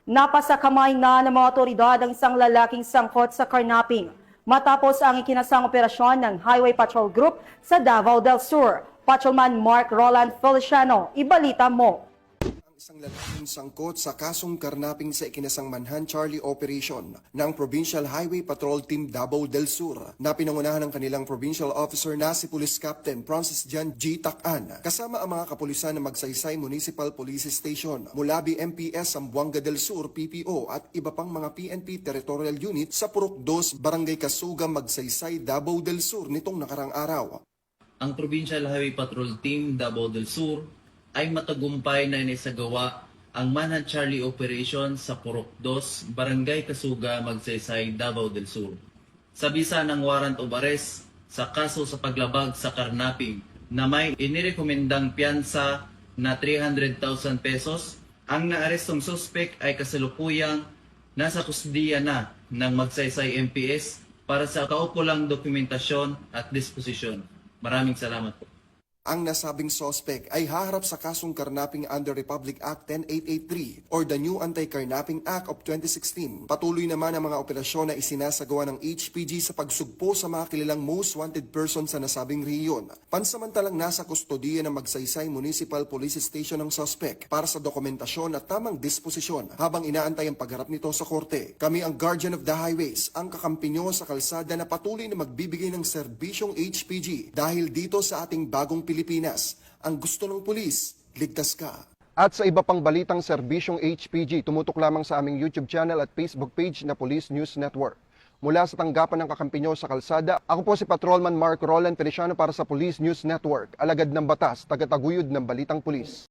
Napasakamay na ng mga otoridad ang isang lalaking sangkot sa karnaping matapos ang ikinasang operasyon ng Highway Patrol Group sa Davao del Sur. Patrolman Mark Roland Feliciano, ibalita mo. Isang lalaking sangkot sa kasong karnaping sa ikinasang Manhunt Charlie Operation ng Provincial Highway Patrol Team Davao del Sur na pinangunahan ng kanilang provincial officer na si Police Captain Francis John G. Takan kasama ang mga kapulisan ng Magsaysay Municipal Police Station, Mulabi MPS Zamboanga del Sur PPO at iba pang mga PNP Territorial Unit sa Purok 2, Barangay Kasuga, Magsaysay, Davao del Sur nitong nakarang araw. Ang Provincial Highway Patrol Team Davao del Sur ay matagumpay na inisagawa ang Manhunt Charlie Operation sa Purok 2, Barangay Kasuga, Magsaysay, Davao del Sur. Sa bisa ng warrant of arrest sa kaso sa paglabag sa karnaping na may inirekomendang piyansa na 300,000 pesos, ang naarestong suspek ay kasalukuyang nasa kusdiya na ng Magsaysay MPS para sa kaukulang dokumentasyon at disposisyon. Maraming salamat po. Ang nasabing suspect ay haharap sa kasong karnaping under Republic Act 10883 or the New Anti-Carnapping Act of 2016. Patuloy naman ang mga operasyon na isinasagawa ng HPG sa pagsugpo sa mga kilalang most wanted person sa nasabing rehiyon. Pansamantalang nasa kustodiya ng Magsaysay Municipal Police Station ng suspect para sa dokumentasyon at tamang disposisyon habang inaantay ang pagharap nito sa korte. Kami ang Guardian of the Highways, ang kakampi nyo sa kalsada na patuloy na magbibigay ng serbisyong HPG dahil dito sa ating bagong Pilipinas, ang gusto ng pulis, ligtas ka. At sa iba pang balitang serbisyong HPG, tumutok lamang sa aming YouTube channel at Facebook page na Police News Network. Mula sa tanggapan ng kakampi nyo sa kalsada, ako po si Patrolman Mark Roland Feliciano para sa Police News Network, alagad ng batas, tagataguyod ng balitang pulis.